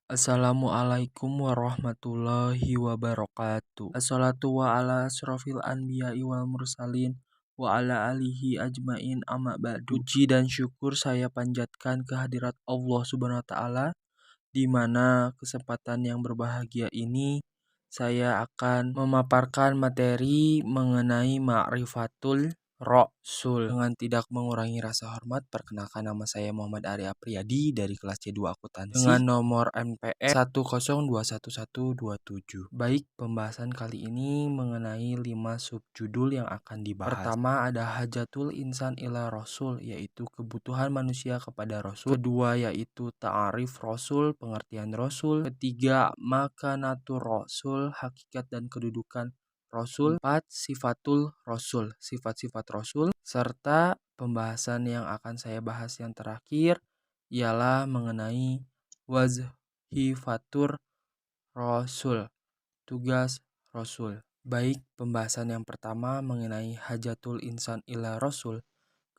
Assalamualaikum warahmatullahi wabarakatuh. Assalatu wa ala asrofil anbiya'i wal mursalin wa ala alihi ajmain amma ba'du. Puji dan syukur saya panjatkan kehadirat Allah Subhanahu wa taala, di mana kesempatan yang berbahagia ini saya akan memaparkan materi mengenai ma'rifatul Rasul. Dengan tidak mengurangi rasa hormat, perkenalkan nama saya Muhammad Arya Priyadi dari kelas C2 Akuntansi dengan nomor NPM 1021127. Baik, pembahasan kali ini mengenai 5 subjudul yang akan dibahas. Pertama ada hajatul insan ila Rasul, yaitu kebutuhan manusia kepada Rasul. Kedua yaitu ta'arif Rasul, pengertian Rasul. Ketiga makanatur Rasul, hakikat dan kedudukan Rasul. 4. Sifatul Rasul, sifat-sifat Rasul. Serta pembahasan yang akan saya bahas yang terakhir ialah mengenai wazhifatur Rasul, tugas Rasul. Baik, pembahasan yang pertama mengenai hajatul insan ila Rasul,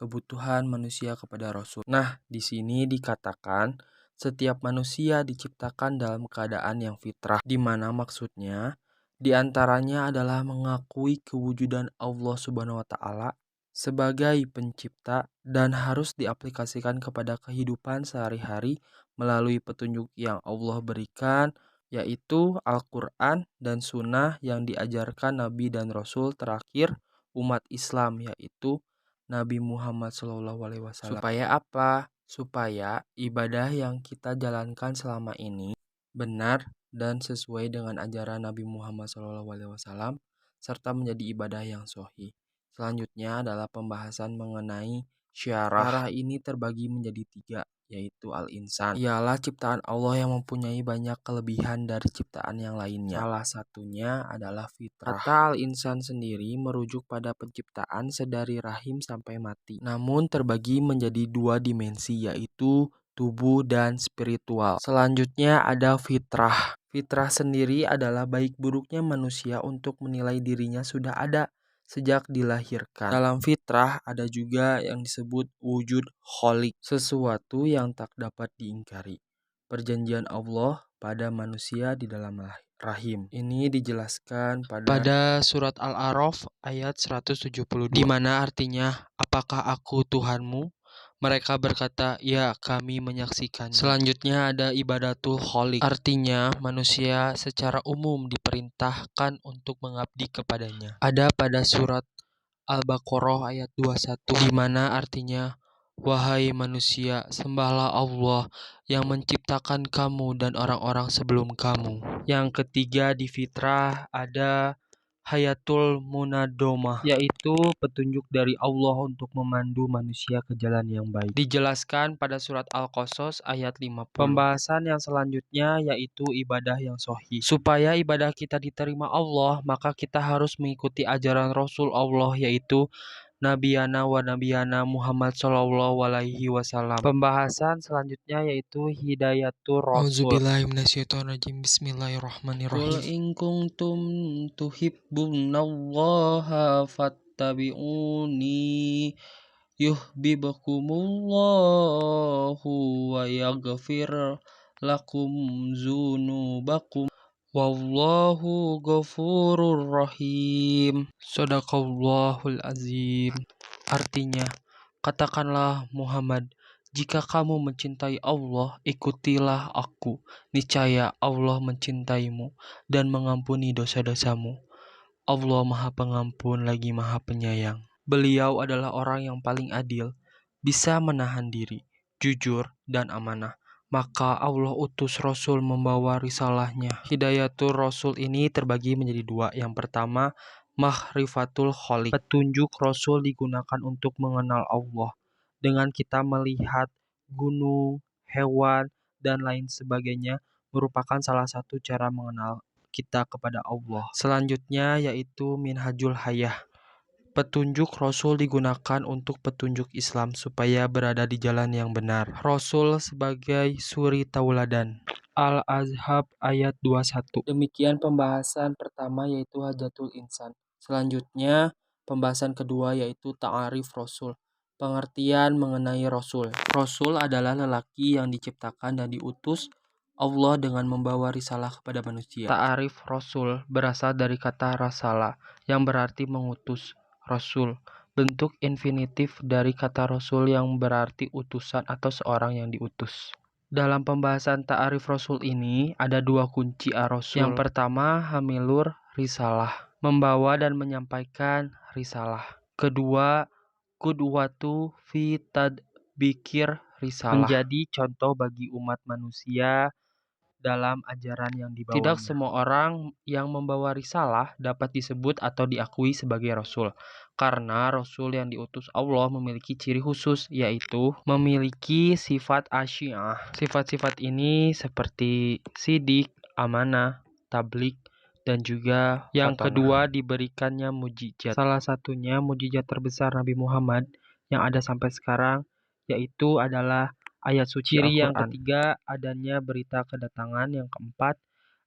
kebutuhan manusia kepada Rasul. Nah, di sini dikatakan setiap manusia diciptakan dalam keadaan yang fitrah, di mana maksudnya di antaranya adalah mengakui kewujudan Allah Subhanahu wa taala sebagai pencipta dan harus diaplikasikan kepada kehidupan sehari-hari melalui petunjuk yang Allah berikan, yaitu Al-Quran dan Sunnah yang diajarkan Nabi dan Rasul terakhir umat Islam, yaitu Nabi Muhammad SAW. Supaya apa? Supaya ibadah yang kita jalankan selama ini benar dan sesuai dengan ajaran Nabi Muhammad SAW serta menjadi ibadah yang sahih. Selanjutnya adalah pembahasan mengenai syarah. Syarah ini terbagi menjadi 3, yaitu al-insan. Ialah ciptaan Allah yang mempunyai banyak kelebihan dari ciptaan yang lainnya. Salah satunya adalah fitrah. Kata al-insan sendiri merujuk pada penciptaan sedari rahim sampai mati. Namun terbagi menjadi 2 dimensi, yaitu tubuh dan spiritual. Selanjutnya ada fitrah. Fitrah sendiri adalah baik buruknya manusia untuk menilai dirinya sudah ada sejak dilahirkan. Dalam fitrah ada juga yang disebut wujud kholik, sesuatu yang tak dapat diingkari. Perjanjian Allah pada manusia di dalam rahim. Ini dijelaskan pada surat Al-A'raf ayat 172, di mana artinya, apakah aku Tuhanmu? Mereka berkata, ya, kami menyaksikan. Selanjutnya ada ibadatul kholik, artinya manusia secara umum diperintahkan untuk mengabdi kepadanya. Ada pada surat Al-Baqarah ayat 21, di mana artinya, wahai manusia, sembahlah Allah yang menciptakan kamu dan orang-orang sebelum kamu. Yang ketiga di fitrah ada hayatul munadomah, yaitu petunjuk dari Allah untuk memandu manusia ke jalan yang baik. Dijelaskan pada surat Al-Qasas ayat 50. Pembahasan yang selanjutnya yaitu ibadah yang sahih. Supaya ibadah kita diterima Allah, maka kita harus mengikuti ajaran Rasul Allah, yaitu Nabiyana wa Nabiyana Muhammad Sallallahu Alaihi Wasallam. Pembahasan selanjutnya yaitu hidayatul Rasul. Auzubillahiminasyaitonirrajim. Bismillahirrahmanirrahim. Qul in kuntum tuhibbunallaha fattabi'uni yuhibbukumullahu wa yaghfir lakum dzunubakum. Wallahu ghafurur rahim. Shadaqallahul azim. Artinya, katakanlah Muhammad, jika kamu mencintai Allah, ikutilah aku. Niscaya Allah mencintaimu dan mengampuni dosa-dosamu. Allah Maha Pengampun lagi Maha Penyayang. Beliau adalah orang yang paling adil, bisa menahan diri, jujur, dan amanah. Maka Allah utus Rasul membawa risalahnya. Hidayatul Rasul ini terbagi menjadi 2. Yang pertama, mahrifatul kholik. Petunjuk Rasul digunakan untuk mengenal Allah. Dengan kita melihat gunung, hewan, dan lain sebagainya merupakan salah satu cara mengenal kita kepada Allah. Selanjutnya yaitu minhajul hayah. Petunjuk Rasul digunakan untuk petunjuk Islam supaya berada di jalan yang benar. Rasul sebagai suri tauladan. Al-Azhab ayat 21. Demikian pembahasan pertama yaitu hajatul insan. Selanjutnya pembahasan kedua yaitu ta'arif Rasul. Pengertian mengenai Rasul. Rasul adalah lelaki yang diciptakan dan diutus Allah dengan membawa risalah kepada manusia. Ta'arif Rasul berasal dari kata rasala yang berarti mengutus. Rasul, bentuk infinitif dari kata Rasul yang berarti utusan atau seorang yang diutus. Dalam pembahasan ta'arif Rasul ini ada dua kunci ar-Rasul. Yang pertama, hamilur risalah, membawa dan menyampaikan risalah. Kedua, qudwatu fi tadbikir risalah, menjadi contoh bagi umat manusia dalam ajaran yang dibawanya. Tidak semua orang yang membawa risalah dapat disebut atau diakui sebagai Rasul, karena Rasul yang diutus Allah memiliki ciri khusus, yaitu memiliki sifat asy'ah. Sifat-sifat ini seperti sidik, amanah, tabligh, dan juga yang kedua diberikannya mujizat. Salah satunya mujizat terbesar Nabi Muhammad yang ada sampai sekarang, yaitu adalah ayat suci Al-Quran. Ciri yang ketiga adanya berita kedatangan. Yang keempat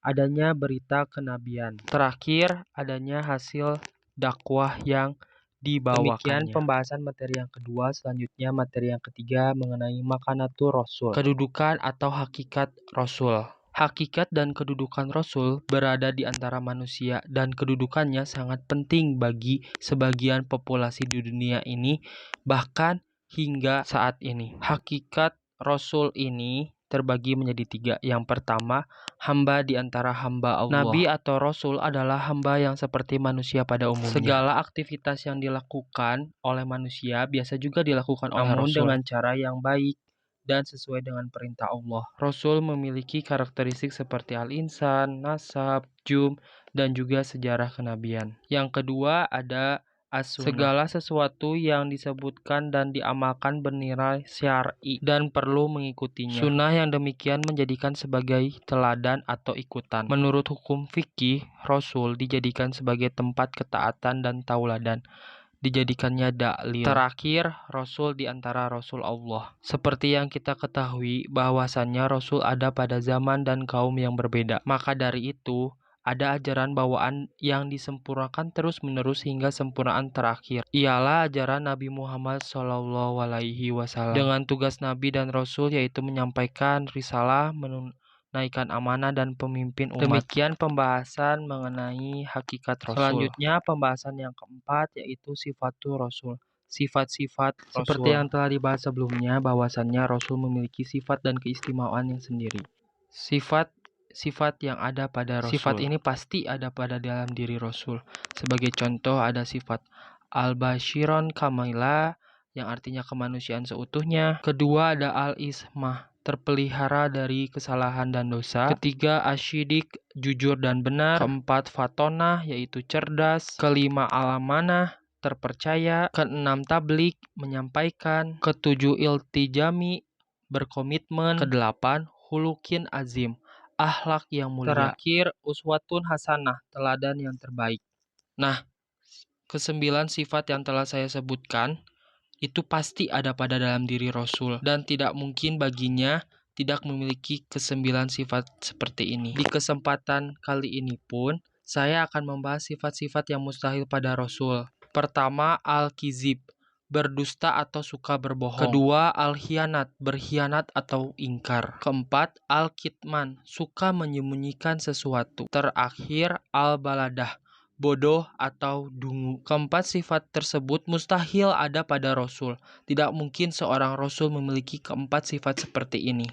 adanya berita kenabian. Terakhir adanya hasil dakwah yang dibawakannya. Demikian pembahasan materi yang kedua. Selanjutnya materi yang ketiga mengenai makanatur Rasul, kedudukan atau hakikat Rasul. Hakikat dan kedudukan Rasul berada di antara manusia dan kedudukannya sangat penting bagi sebagian populasi di dunia ini, bahkan hingga saat ini. Hakikat Rasul ini terbagi menjadi tiga. Yang pertama, hamba di antara hamba Allah. Nabi atau Rasul adalah hamba yang seperti manusia pada umumnya. Segala aktivitas yang dilakukan oleh manusia biasa juga dilakukan oleh Rasul, namun dengan cara yang baik dan sesuai dengan perintah Allah. Rasul memiliki karakteristik seperti al-insan, nasab, jum, dan juga sejarah kenabian. Yang kedua ada as-sunnah. Segala sesuatu yang disebutkan dan diamalkan bernilai syar'i dan perlu mengikutinya. Sunnah yang demikian menjadikan sebagai teladan atau ikutan. Menurut hukum fikih, Rasul dijadikan sebagai tempat ketaatan dan tauladan. Dijadikannya dalil. Terakhir, Rasul di antara Rasul Allah. Seperti yang kita ketahui bahwasannya Rasul ada pada zaman dan kaum yang berbeda. Maka dari itu, ada ajaran bawaan yang disempurnakan terus-menerus hingga sempurnaan terakhir. Ialah ajaran Nabi Muhammad SAW. Dengan tugas Nabi dan Rasul yaitu menyampaikan risalah, menunaikan amanah dan pemimpin umat. Demikian pembahasan mengenai hakikat Rasul. Selanjutnya pembahasan yang keempat yaitu sifatul Rasul. Sifat-sifat Rasul. Seperti yang telah dibahas sebelumnya bahwasannya Rasul memiliki sifat dan keistimewaan yang sendiri. Sifat yang ada pada Rasul. Sifat ini pasti ada pada dalam diri Rasul. Sebagai contoh ada sifat al-basyiron kamila yang artinya kemanusiaan seutuhnya. Kedua ada al-ismah, terpelihara dari kesalahan dan dosa. Ketiga asyidik, jujur dan benar. Keempat fatonah, yaitu cerdas. Kelima al-amanah, terpercaya. Keenam tabligh, menyampaikan. Ketujuh iltijami, berkomitmen. Kedelapan hulukin azim, akhlak yang mulia. Terakhir, uswatun hasanah, teladan yang terbaik. Nah, kesembilan sifat yang telah saya sebutkan itu pasti ada pada dalam diri Rasul dan tidak mungkin baginya tidak memiliki kesembilan sifat seperti ini. Di kesempatan kali ini pun saya akan membahas sifat-sifat yang mustahil pada Rasul. Pertama, al-kizib, berdusta atau suka berbohong. Kedua, al-khianat, berkhianat atau ingkar. Keempat, al-kitman, suka menyembunyikan sesuatu. Terakhir, al-baladah, bodoh atau dungu. Keempat sifat tersebut mustahil ada pada Rasul. Tidak mungkin seorang Rasul memiliki keempat sifat seperti ini.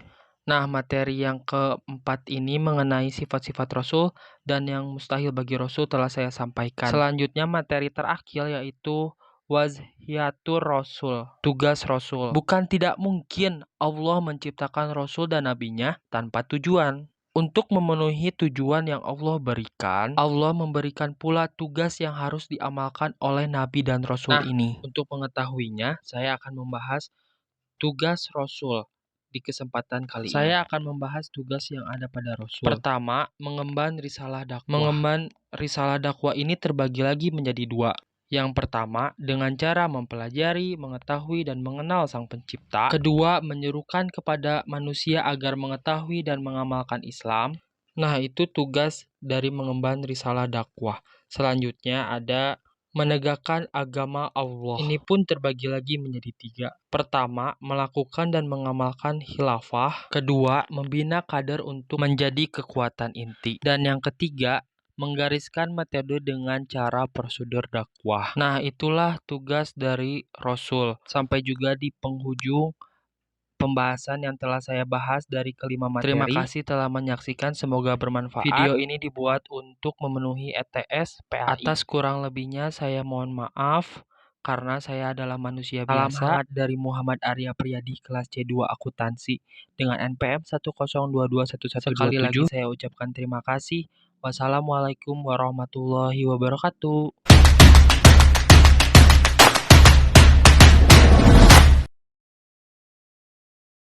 Nah, materi yang keempat ini mengenai sifat-sifat Rasul dan yang mustahil bagi Rasul telah saya sampaikan. Selanjutnya materi terakhir yaitu wazhiyatur Rasul, tugas Rasul. Bukan tidak mungkin Allah menciptakan Rasul dan Nabi-Nya tanpa tujuan. Untuk memenuhi tujuan yang Allah berikan, Allah memberikan pula tugas yang harus diamalkan oleh Nabi dan Rasul ini. Untuk mengetahuinya, saya akan membahas tugas Rasul di kesempatan kali ini. Saya akan membahas tugas yang ada pada Rasul. Pertama, mengemban risalah dakwah. Mengemban risalah dakwah ini terbagi lagi menjadi dua. Yang pertama, dengan cara mempelajari, mengetahui, dan mengenal Sang Pencipta. Kedua, menyerukan kepada manusia agar mengetahui dan mengamalkan Islam. Nah, itu tugas dari mengemban risalah dakwah. Selanjutnya ada menegakkan agama Allah. Ini pun terbagi lagi menjadi 3. Pertama, melakukan dan mengamalkan khilafah. Kedua, membina kader untuk menjadi kekuatan inti. Dan yang ketiga, menggariskan metode dengan cara prosedur dakwah. Nah, itulah tugas dari Rasul. Sampai juga di penghujung pembahasan yang telah saya bahas dari kelima materi. Terima kasih telah menyaksikan, semoga bermanfaat. Video ini dibuat untuk memenuhi ETS PAI. Atas kurang lebihnya saya mohon maaf karena saya adalah manusia biasa. Salam hangat dari Muhammad Arya Priyadi kelas C2 Akuntansi dengan NPM 1022111. Sekali lagi saya ucapkan terima kasih. Wassalamualaikum warahmatullahi wabarakatuh.